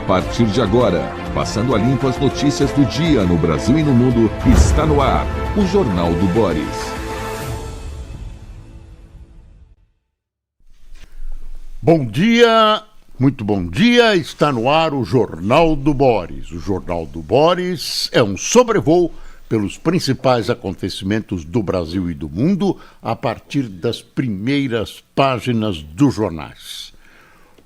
partir de agora, passando a limpo as notícias do dia no Brasil e no mundo, está no ar o Jornal do Boris. Bom dia, muito bom dia, está no ar o Jornal do Boris. O Jornal do Boris é um sobrevoo pelos principais acontecimentos do Brasil e do mundo a partir das primeiras páginas dos jornais.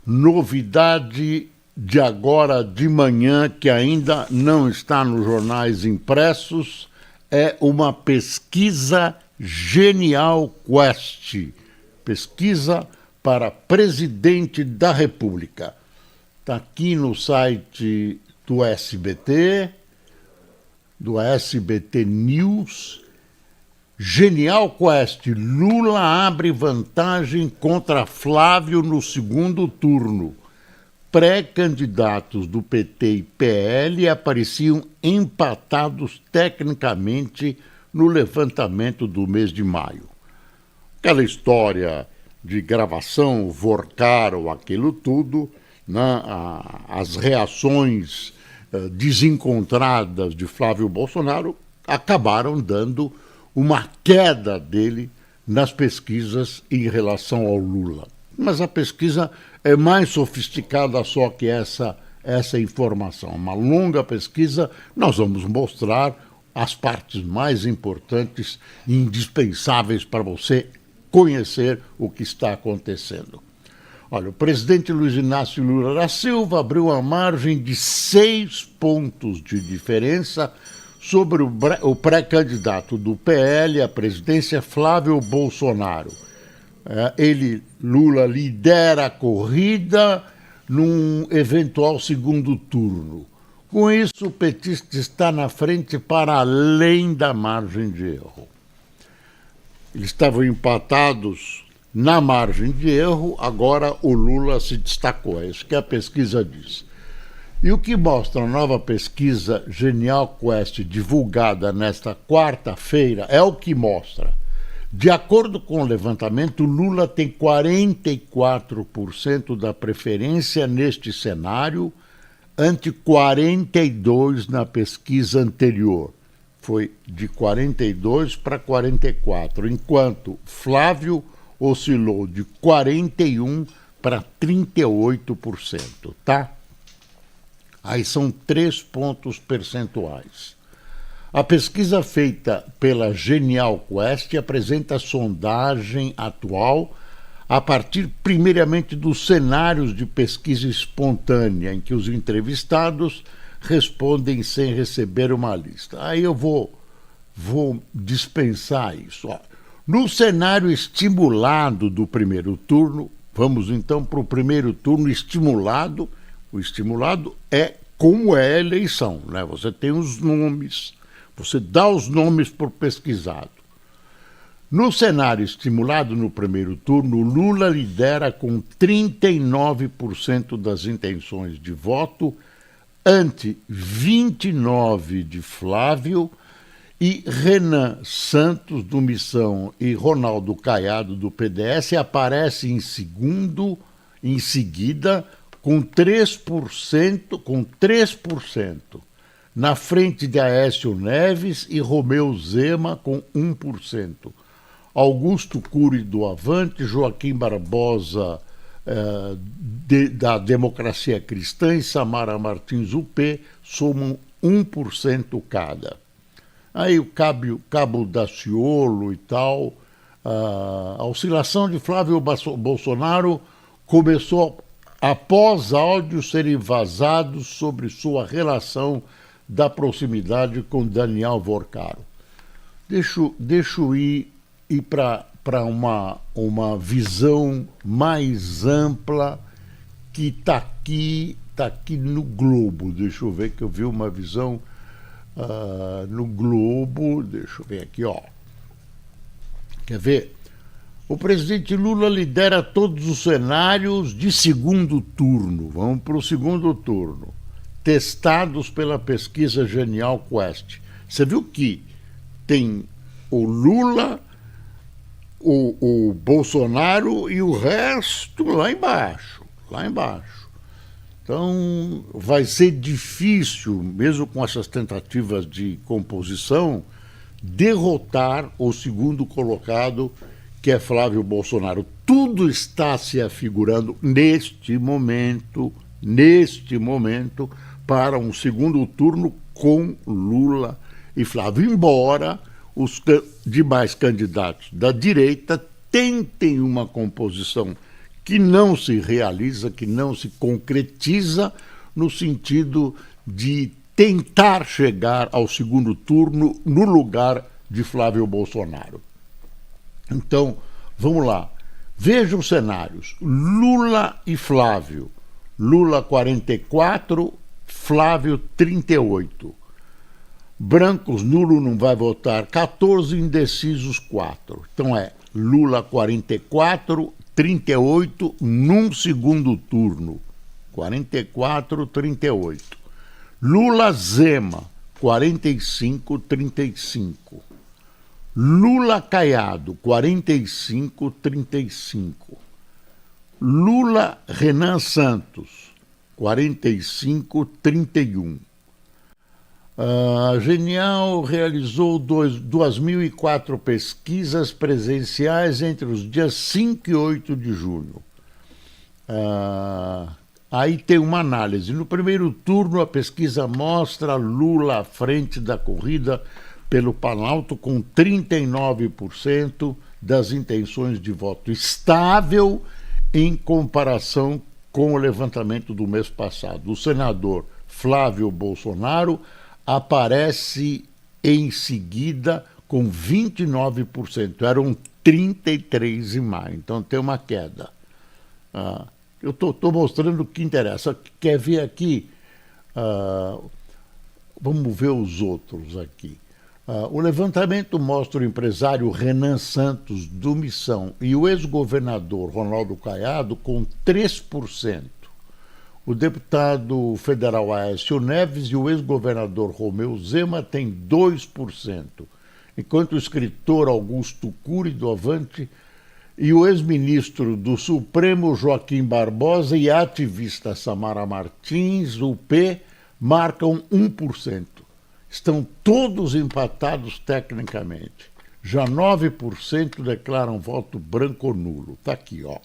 Novidade de agora de manhã, que ainda não está nos jornais impressos, é uma pesquisa Genial Quest. Pesquisa para presidente da República. Está aqui no site do SBT News. Genial Quest. Lula abre vantagem contra Flávio no segundo turno. Pré-candidatos do PT e PL apareciam empatados tecnicamente no levantamento do mês de maio. Aquela história de gravação, Vorcaram, aquilo tudo, né? As reações desencontradas de Flávio Bolsonaro acabaram dando uma queda dele nas pesquisas em relação ao Lula. Mas a pesquisa é mais sofisticada só que essa informação. Uma longa pesquisa, nós vamos mostrar as partes mais importantes e indispensáveis para você conhecer o que está acontecendo. Olha, o presidente Luiz Inácio Lula da Silva abriu a margem de 6 pontos de diferença sobre o pré-candidato do PL à presidência, Flávio Bolsonaro. Lula lidera a corrida num eventual segundo turno. Com isso, o petista está na frente para além da margem de erro. Eles estavam empatados na margem de erro, agora o Lula se destacou, é isso que a pesquisa diz. E o que mostra a nova pesquisa Genial Quest, divulgada nesta quarta-feira, é o que mostra. De acordo com o levantamento, Lula tem 44% da preferência neste cenário, ante 42% na pesquisa anterior. Foi de 42% para 44%, enquanto Flávio oscilou de 41% para 38%, tá? Aí são 3 pontos percentuais. A pesquisa feita pela Genial Quest apresenta a sondagem atual a partir, primeiramente, dos cenários de pesquisa espontânea, em que os entrevistados respondem sem receber uma lista. Aí eu vou dispensar isso. Ó. No cenário estimulado do primeiro turno, vamos então para o primeiro turno estimulado. O estimulado é como é a eleição, né? Você tem os nomes, você dá os nomes por pesquisado. No cenário estimulado no primeiro turno, Lula lidera com 39% das intenções de voto, ante 29% de Flávio, e Renan Santos, do Missão, e Ronaldo Caiado, do PDS, aparecem em seguida, com 3%, na frente de Aécio Neves e Romeu Zema, com 1%. Augusto Cury, do Avante, Joaquim Barbosa, da Democracia Cristã, e Samara Martins, UP, somam 1% cada. Aí o Cabo Daciolo e tal, a oscilação de Flávio Bolsonaro começou após áudios serem vazados sobre sua relação da proximidade com Daniel Vorcaram. Deixa eu ir para uma visão mais ampla que está aqui no Globo. Deixa eu ver que eu vi uma visão no Globo. Deixa eu ver aqui, ó. Quer ver? O presidente Lula lidera todos os cenários de segundo turno. Vamos para o segundo turno. Testados pela pesquisa Genial Quest. Você viu que tem o Lula, o Bolsonaro e o resto lá embaixo. Então, vai ser difícil, mesmo com essas tentativas de composição, derrotar o segundo colocado, que é Flávio Bolsonaro. Tudo está se afigurando neste momento, para um segundo turno com Lula e Flávio, embora os demais candidatos da direita tentem uma composição que não se realiza, que não se concretiza, no sentido de tentar chegar ao segundo turno no lugar de Flávio Bolsonaro. Então, vamos lá. Veja os cenários. Lula e Flávio. Lula 44, Flávio 38. Brancos, nulo não vai votar 14, indecisos 4. Então é Lula 44, 38 num segundo turno. 44, 38. Lula Zema, 45, 35. Lula Caiado, 45, 35. Lula Renan Santos, 45, 31. A Genial realizou 2.004 pesquisas presenciais entre os dias 5 e 8 de junho. Aí tem uma análise. No primeiro turno, a pesquisa mostra Lula à frente da corrida pelo Planalto com 39% das intenções de voto, estável em comparação com o levantamento do mês passado. O senador Flávio Bolsonaro aparece em seguida com 29%, eram 33 em maio, então tem uma queda. Eu estou mostrando o que interessa. Quer ver aqui? Vamos ver os outros aqui. O levantamento mostra o empresário Renan Santos, do Missão, e o ex-governador Ronaldo Caiado com 3%. O deputado federal Aécio Neves e o ex-governador Romeu Zema têm 2%, enquanto o escritor Augusto Cury, do Avante, e o ex-ministro do Supremo Joaquim Barbosa e a ativista Samara Martins, UP, marcam 1%. Estão todos empatados tecnicamente. Já 9% declaram voto branco ou nulo. Está aqui, ó.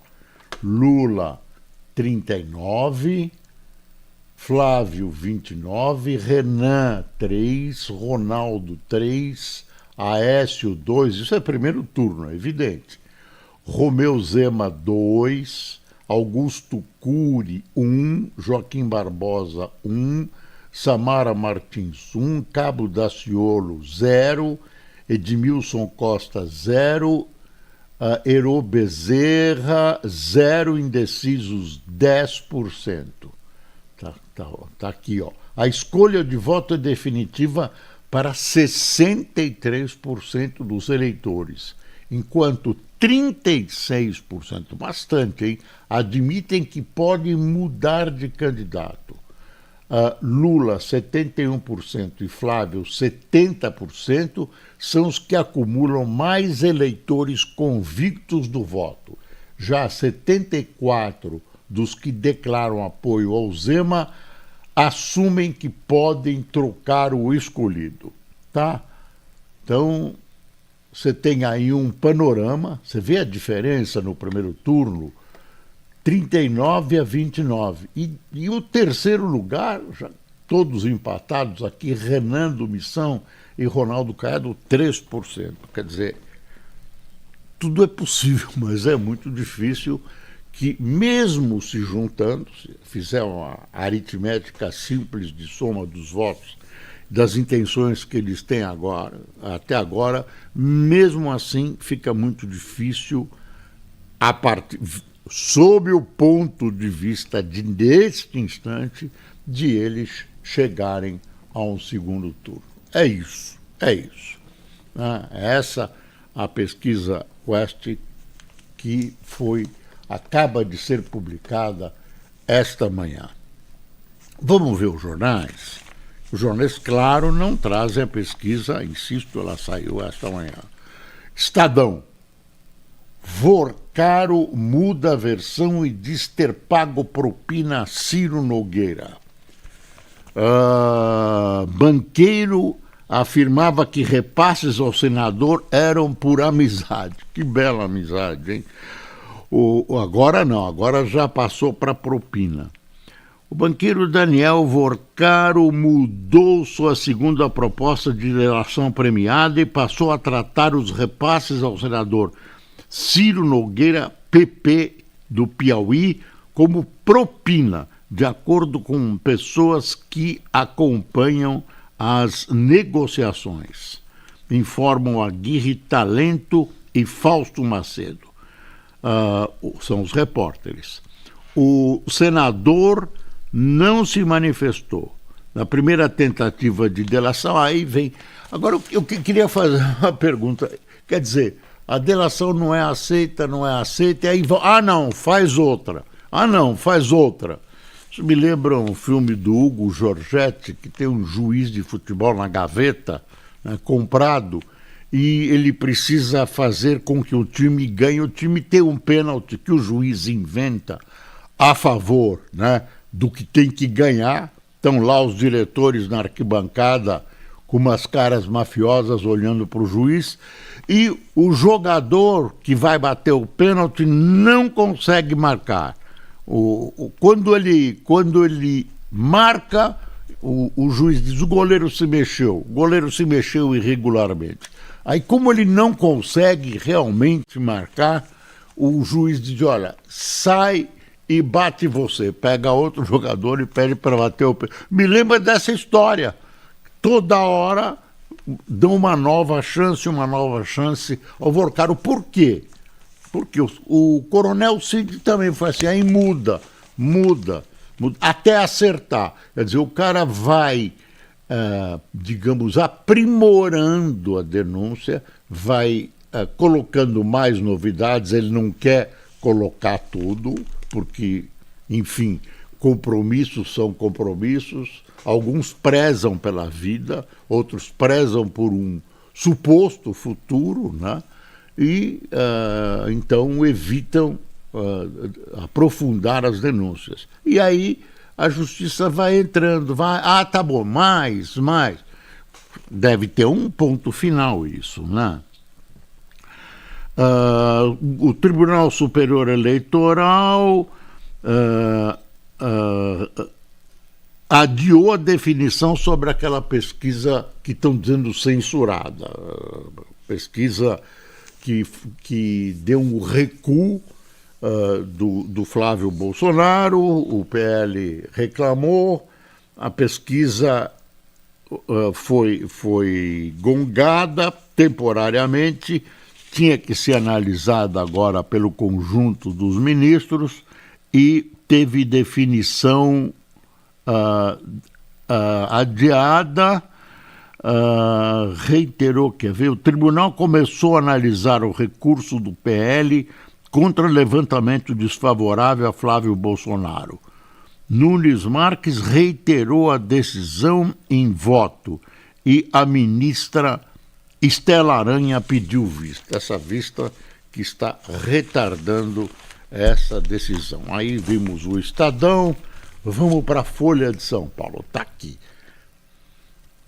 Lula, 39%, Flávio, 29%, Renan, 3%, Ronaldo, 3%, Aécio, 2%. Isso é primeiro turno, é evidente. Romeu Zema, 2%, Augusto Cury, 1%, Joaquim Barbosa, 1%, Samara Martins, 1%, Cabo Daciolo, 0%, Edmilson Costa, 0%, Herô Bezerra, 0%, indecisos, 10%. Tá aqui, ó. A escolha de voto é definitiva para 63% dos eleitores, enquanto 36%, bastante, hein, admitem que podem mudar de candidato. Lula, 71%, e Flávio, 70%, são os que acumulam mais eleitores convictos do voto. Já 74% dos que declaram apoio ao Zema assumem que podem trocar o escolhido. Tá? Então, você tem aí um panorama, você vê a diferença no primeiro turno, 39 a 29. E o terceiro lugar, já todos empatados aqui, Renan do Missão e Ronaldo Caiado, 3%. Quer dizer, tudo é possível, mas é muito difícil que, mesmo se juntando, se fizer uma aritmética simples de soma dos votos, das intenções que eles têm agora, até agora, mesmo assim fica muito difícil, sob o ponto de vista neste instante, de eles chegarem a um segundo turno. É isso. Essa a pesquisa Quest que acaba de ser publicada esta manhã. Vamos ver os jornais? Os jornais, claro, não trazem a pesquisa, insisto, ela saiu esta manhã. Estadão. Vorcaro muda a versão e diz ter pago propina a Ciro Nogueira. Banqueiro afirmava que repasses ao senador eram por amizade. Que bela amizade, hein? Agora não, agora já passou para propina. O banqueiro Daniel Vorcaro mudou sua segunda proposta de delação premiada e passou a tratar os repasses ao senador Ciro Nogueira, PP do Piauí, como propina, de acordo com pessoas que acompanham as negociações. Informam Aguirre Talento e Fausto Macedo. São os repórteres. O senador não se manifestou. Na primeira tentativa de delação, aí vem... Agora, eu queria fazer uma pergunta. Quer dizer, a delação não é aceita, e aí... não, faz outra. Faz outra. Isso me lembra um filme do Hugo Giorgetti, que tem um juiz de futebol na gaveta, né, comprado, e ele precisa fazer com que o time ganhe. O time tem um pênalti que o juiz inventa a favor, né, do que tem que ganhar. Estão lá os diretores na arquibancada com umas caras mafiosas olhando para o juiz, e o jogador que vai bater o pênalti não consegue marcar. Quando ele marca, o juiz diz: o goleiro se mexeu irregularmente. Aí, como ele não consegue realmente marcar, o juiz diz: olha, sai e bate você. Pega outro jogador e pede para bater o pé. Me lembra dessa história. Toda hora dão uma nova chance ao Vorcaro. Por quê? Porque o Coronel Cid também foi assim, aí muda, até acertar. Quer dizer, o cara vai, digamos, aprimorando a denúncia, vai colocando mais novidades, ele não quer colocar tudo, porque, enfim, compromissos são compromissos, alguns prezam pela vida, outros prezam por um suposto futuro, né? E, então, evitam aprofundar as denúncias. E aí a justiça vai entrando, tá bom, mais. Deve ter um ponto final isso, né? O Tribunal Superior Eleitoral adiou a definição sobre aquela pesquisa que estão dizendo censurada, pesquisa que deu um recuo do Flávio Bolsonaro. O PL reclamou, a pesquisa foi gongada temporariamente, tinha que ser analisada agora pelo conjunto dos ministros e teve definição adiada. Reiterou, o tribunal começou a analisar o recurso do PL contra levantamento desfavorável a Flávio Bolsonaro. Nunes Marques reiterou a decisão em voto e a ministra Estela Aranha pediu vista. Essa vista que está retardando essa decisão. Aí vimos o Estadão, vamos para a Folha de São Paulo, está aqui.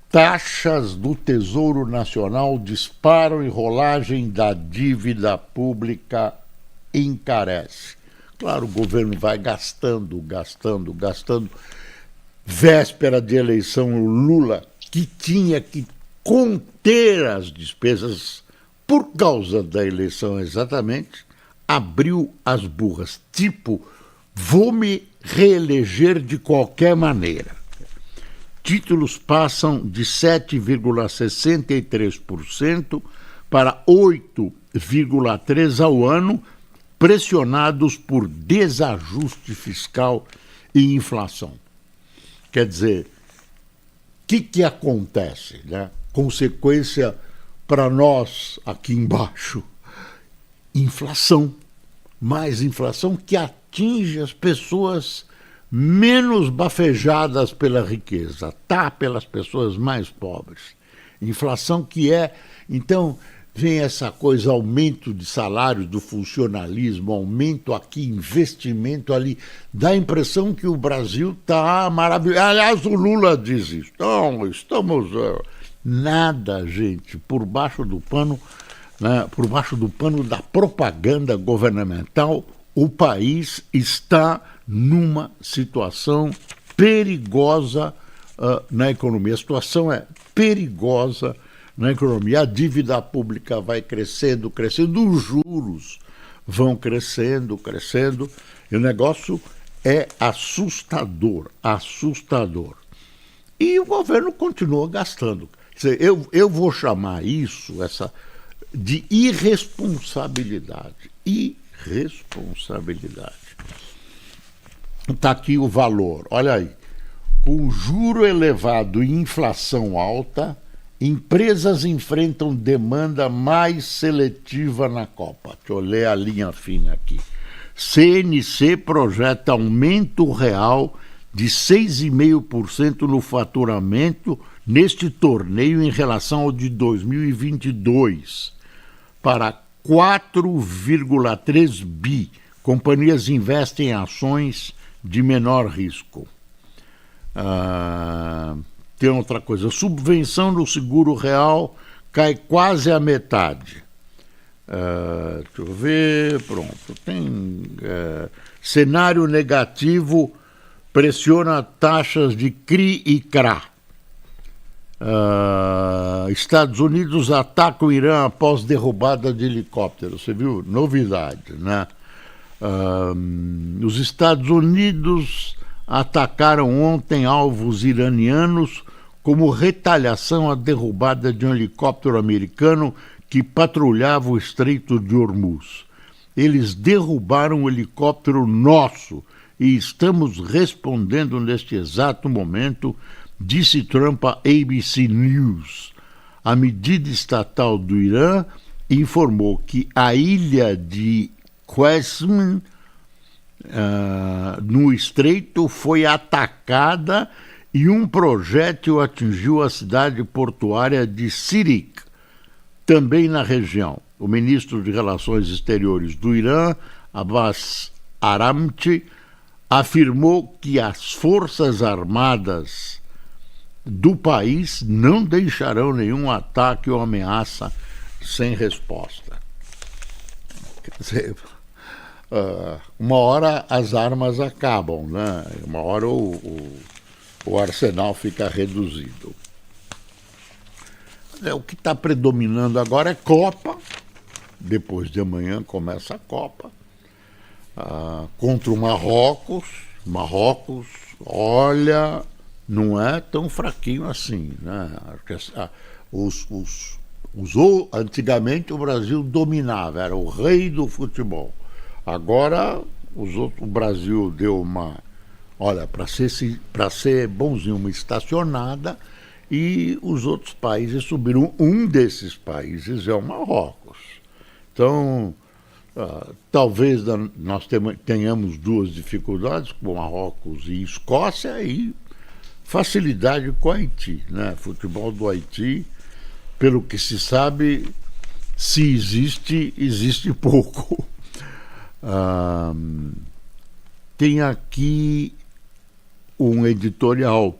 Taxas do Tesouro Nacional disparam e rolagem da dívida pública encarece. Claro, o governo vai gastando. Véspera de eleição, o Lula, que tinha que conter as despesas por causa da eleição exatamente, abriu as burras, tipo, vou me reeleger de qualquer maneira. Títulos passam de 7,63% para 8,3% ao ano, pressionados por desajuste fiscal e inflação. Quer dizer, o que acontece, né? Consequência para nós aqui embaixo: inflação. Mais inflação que atinge as pessoas menos bafejadas pela riqueza, pelas pessoas mais pobres. Inflação que então, vem essa coisa, aumento de salários do funcionalismo, aumento aqui, investimento ali. Dá a impressão que o Brasil está maravilhoso. Aliás, o Lula diz isso. Então, estamos... Nada, gente, por baixo do pano, né, por baixo do pano da propaganda governamental, o país está numa situação perigosa na economia. A situação é perigosa na economia. A dívida pública vai crescendo, crescendo, os juros vão crescendo, crescendo, e o negócio é assustador, assustador. E o governo continua gastando. Quer dizer, eu vou chamar isso de irresponsabilidade. Irresponsabilidade. Está aqui o valor, olha aí. Com juro elevado e inflação alta, empresas enfrentam demanda mais seletiva na Copa. Deixa eu ler a linha fina aqui. CNC projeta aumento real de 6,5% no faturamento neste torneio em relação ao de 2022, para 4,3 bi. Companhias investem em ações de menor risco. Tem outra coisa, subvenção no seguro real cai quase a metade. Deixa eu ver, pronto. Tem cenário negativo pressiona taxas de CRI e CRA. Estados Unidos ataca o Irã após derrubada de helicóptero. Você viu? Novidade, né? Os Estados Unidos atacaram ontem alvos iranianos como retaliação à derrubada de um helicóptero americano que patrulhava o Estreito de Hormuz. Eles derrubaram o helicóptero nosso e estamos respondendo neste exato momento, disse Trump à ABC News. A medida estatal do Irã informou que a ilha de Qasem, no Estreito, foi atacada e um projétil atingiu a cidade portuária de Sirik, também na região. O ministro de Relações Exteriores do Irã, Abbas Araghchi, afirmou que as forças armadas do país não deixarão nenhum ataque ou ameaça sem resposta. Quer dizer, uma hora as armas acabam, né? Uma hora o arsenal fica reduzido. O que está predominando agora é Copa. Depois de amanhã começa a Copa. Contra o Marrocos. Marrocos, olha, não é tão fraquinho assim, né? Antigamente o Brasil dominava, era o rei do futebol. Agora o Brasil deu uma, olha, para ser bonzinho, uma estacionada, e os outros países subiram. Um desses países é o Marrocos. Então, talvez nós tenhamos duas dificuldades, com Marrocos e Escócia, e facilidade com o Haiti, né? Futebol do Haiti, pelo que se sabe, se existe pouco. Tem aqui um editorial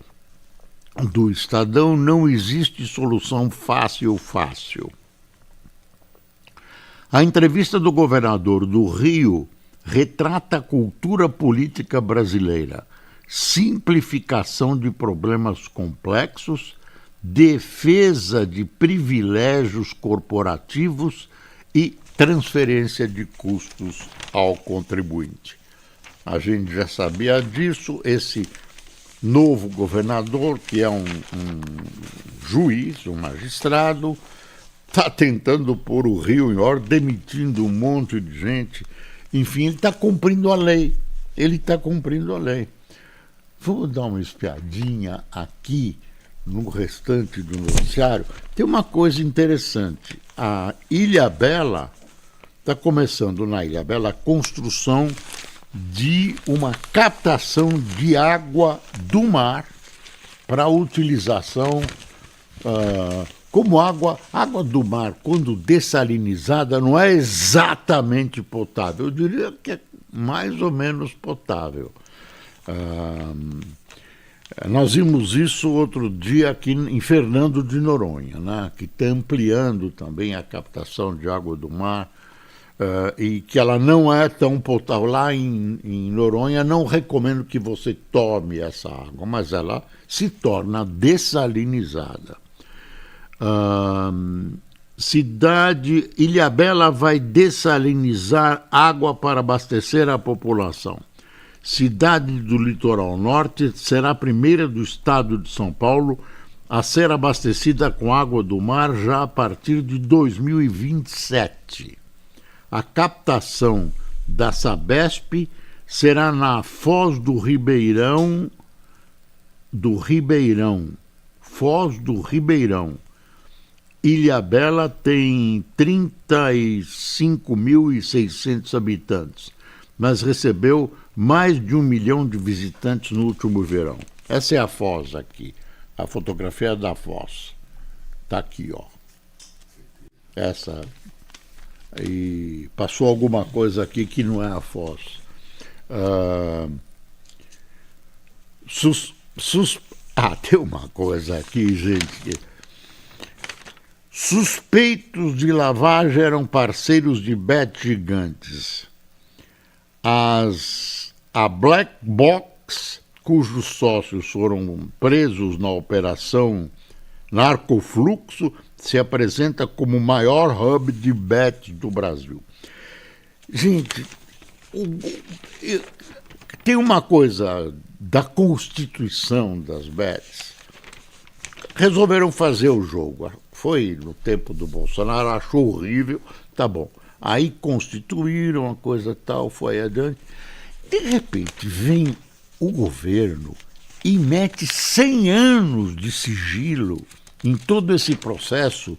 do Estadão: não existe solução fácil. A entrevista do governador do Rio retrata a cultura política brasileira, simplificação de problemas complexos, defesa de privilégios corporativos e transferência de custos ao contribuinte. A gente já sabia disso. Esse novo governador, que é um juiz, um magistrado, está tentando pôr o Rio em ordem, demitindo um monte de gente. Enfim, ele está cumprindo a lei. Vamos dar uma espiadinha aqui no restante do noticiário. Tem uma coisa interessante. A Ilhabela, está começando na Ilhabela a construção de uma captação de água do mar para utilização como água do mar, quando dessalinizada, não é exatamente potável. Eu diria que é mais ou menos potável. Nós vimos isso outro dia aqui em Fernando de Noronha, né, que está ampliando também a captação de água do mar, e que ela não é tão potável. Lá em Noronha não recomendo que você tome essa água, mas ela se torna dessalinizada. Cidade Ilhabela vai dessalinizar água para abastecer a população. Cidade do Litoral Norte será a primeira do estado de São Paulo a ser abastecida com água do mar já a partir de 2027. A captação da Sabesp será na Foz do Ribeirão, Foz do Ribeirão. Ilhabela tem 35.600 habitantes, mas recebeu mais de 1 milhão de visitantes no último verão. Essa é a Foz aqui, a fotografia da Foz. Está aqui, ó. Essa. E passou alguma coisa aqui que não é a Foz. Tem uma coisa aqui, gente. Suspeitos de lavagem eram parceiros de bet gigantes. A Black Box, cujos sócios foram presos na operação Narcofluxo, se apresenta como o maior hub de bets do Brasil. Gente, tem uma coisa da constituição das bets. Resolveram fazer o jogo. Foi no tempo do Bolsonaro, achou horrível, tá bom. Aí constituíram a coisa tal, foi adiante. De repente vem o governo e mete 100 anos de sigilo em todo esse processo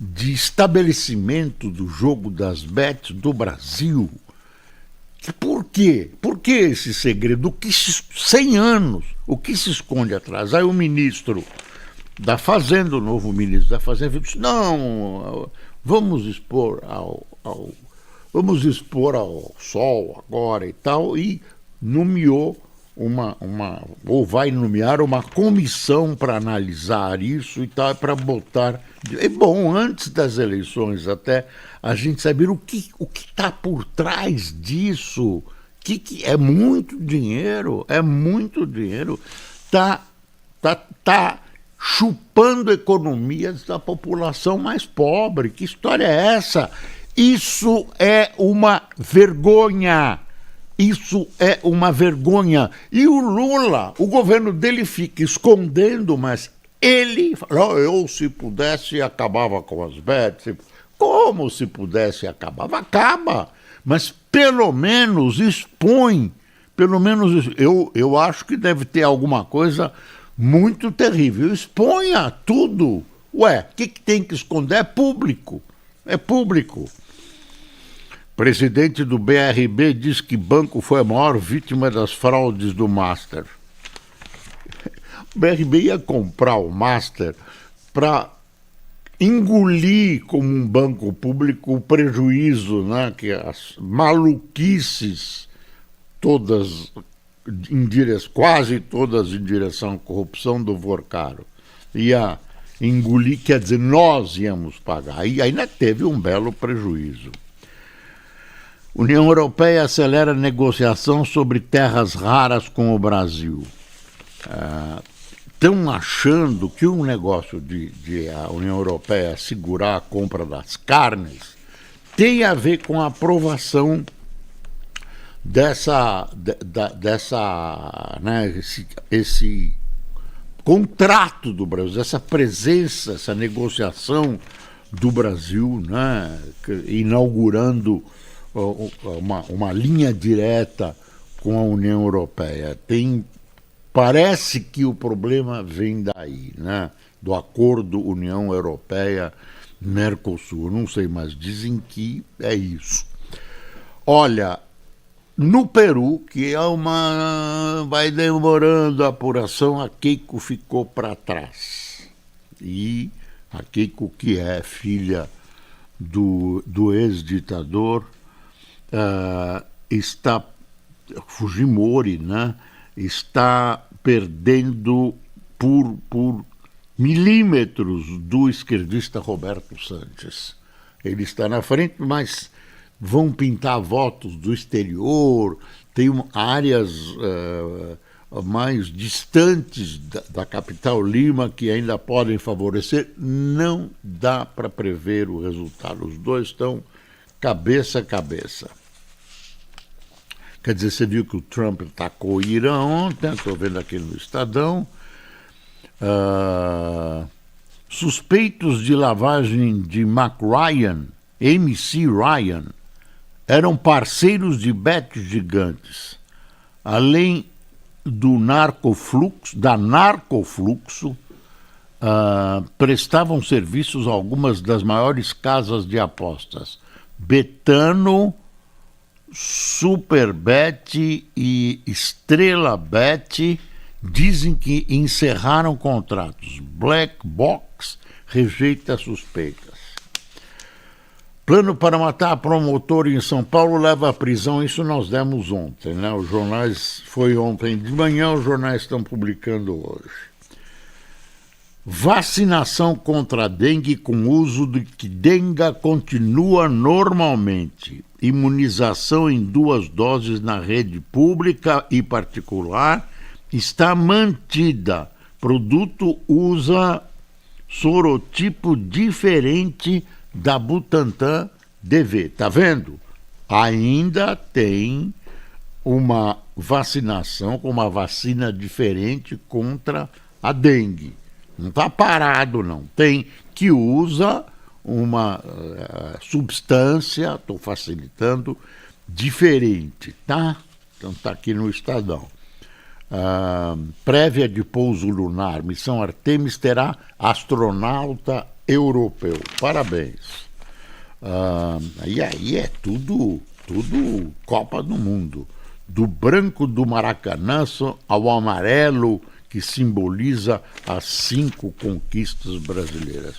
de estabelecimento do jogo das bets do Brasil. Por quê? Por que esse segredo? 100 anos, o que se esconde atrás? Aí o ministro da Fazenda, o novo ministro da Fazenda, disse, não, vamos expor ao sol agora e tal, e nomeou ou vai nomear uma comissão para analisar isso e tal, para botar. É bom, antes das eleições até, a gente saber o que está por trás disso, que é muito dinheiro, tá chupando economias da população mais pobre. Que história é essa? Isso é uma vergonha. Isso é uma vergonha. E o Lula, o governo dele fica escondendo, mas ele fala, eu se pudesse acabava com as bets. Como se pudesse acabava? Acaba. Mas pelo menos expõe. Pelo menos eu acho que deve ter alguma coisa muito terrível. Exponha tudo. Ué, o que tem que esconder? É público. É público. Presidente do BRB diz que banco foi a maior vítima das fraudes do Master. O BRB ia comprar o Master para engolir como um banco público o prejuízo, né, que as maluquices todas quase todas em direção à corrupção do Vorcaro. Ia engolir, quer dizer, nós íamos pagar. E ainda teve um belo prejuízo. União Europeia acelera a negociação sobre terras raras com o Brasil. Estão achando que o negócio de a União Europeia segurar a compra das carnes tem a ver com a aprovação esse contrato do Brasil, essa presença, essa negociação do Brasil, né, inaugurando uma linha direta com a União Europeia. Parece que o problema vem daí, né, do acordo União Europeia-Mercosul. Não sei, mas dizem que é isso. Olha, no Peru, que vai demorando a apuração, a Keiko ficou para trás. E A Keiko, que é filha do ex-ditador, está, Fujimori, né, está perdendo por milímetros do esquerdista Roberto Sanches. Ele está na frente, mas vão pintar votos do exterior, tem áreas mais distantes da capital Lima que ainda podem favorecer. Não dá para prever o resultado. Os dois estão cabeça a cabeça. Quer dizer, você viu que o Trump atacou o Irã ontem, estou vendo aqui no Estadão. Suspeitos de lavagem de McRyan, MC Ryan, eram parceiros de betes gigantes. Além da narcofluxo, prestavam serviços a algumas das maiores casas de apostas. Betano, Superbet e Estrela Bet dizem que encerraram contratos. Black Box rejeita suspeitas. Plano para matar promotor em São Paulo leva à prisão. Isso nós demos ontem, né? Os jornais, foi ontem de manhã, os jornais estão publicando hoje. Vacinação contra a dengue com uso de Qdenga continua normalmente. Imunização em 2 doses na rede pública e particular está mantida. Produto usa sorotipo diferente da Butantan DV. Tá vendo? Ainda tem uma vacinação com uma vacina diferente contra a dengue. Não está parado, não. Tem que usa uma substância, estou facilitando, diferente, tá? Então está aqui no Estadão. Prévia de pouso lunar, missão Artemis terá astronauta europeu. Parabéns. E aí é tudo Copa do Mundo. Do branco do Maracanã ao amarelo que simboliza as 5 conquistas brasileiras.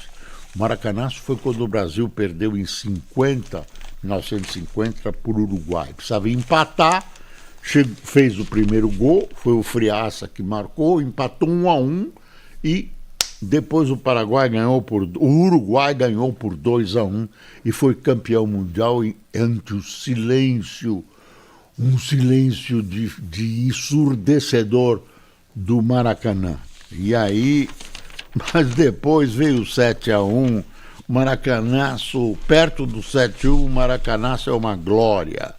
O Maracanaço foi quando o Brasil perdeu em 1950 por Uruguai. Precisava empatar, fez o primeiro gol, foi o Friaça que marcou, empatou 1-1 e depois o Uruguai ganhou por 2-1 e foi campeão mundial ante o silêncio, um silêncio de ensurdecedor do Maracanã. E aí, mas depois veio o 7-1, o Maracanaço, perto do 7-1, o Maracanaço é uma glória.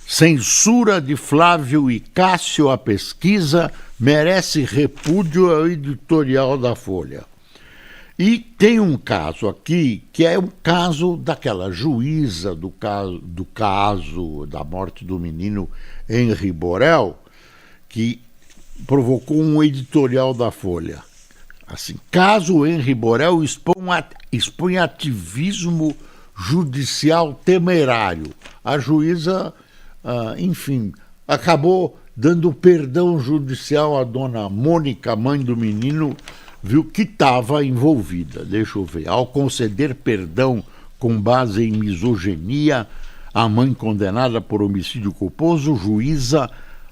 Censura de Flávio e Cássio à pesquisa merece repúdio ao editorial da Folha. E tem um caso aqui, que é um caso daquela juíza do caso da morte do menino Henri Borel, que provocou um editorial da Folha. Assim, caso Henri Borel expõe ativismo judicial temerário. A juíza, enfim, acabou dando perdão judicial à dona Mônica, mãe do menino, viu que estava envolvida. Deixa eu ver. Ao conceder perdão com base em misoginia à mãe condenada por homicídio culposo, juíza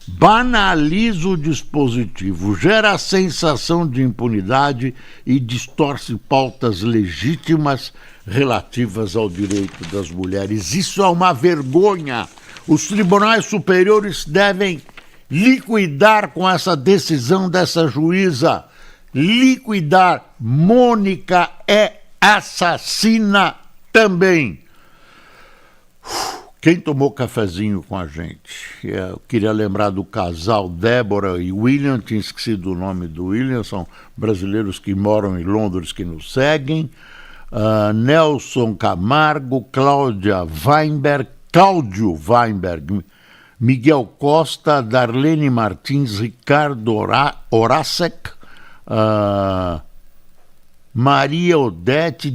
banaliza o dispositivo, gera a sensação de impunidade e distorce pautas legítimas relativas ao direito das mulheres. Isso é uma vergonha. Os tribunais superiores devem liquidar com essa decisão dessa juíza. Liquidar. Mônica é assassina também. Quem tomou cafezinho com a gente? Eu queria lembrar do casal Débora e William, tinha esquecido o nome do William, são brasileiros que moram em Londres que nos seguem. Nelson Camargo, Cláudio Weinberg, Miguel Costa, Darlene Martins, Ricardo Horacek, Maria Odete,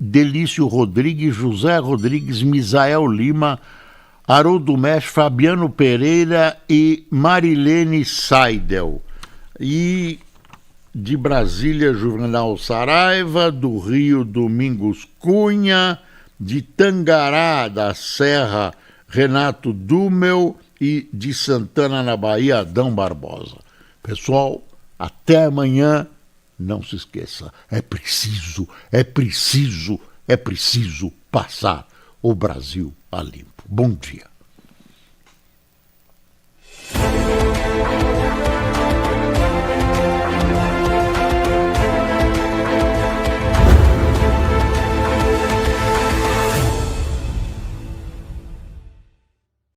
Delício Rodrigues, José Rodrigues, Misael Lima, Haroldo Mesh, Fabiano Pereira e Marilene Seidel. E de Brasília, Juvenal Saraiva, do Rio, Domingos Cunha, de Tangará, da Serra, Renato Dúmel e de Santana, na Bahia, Adão Barbosa. Pessoal, até amanhã. Não se esqueça, é preciso passar o Brasil a limpo. Bom dia.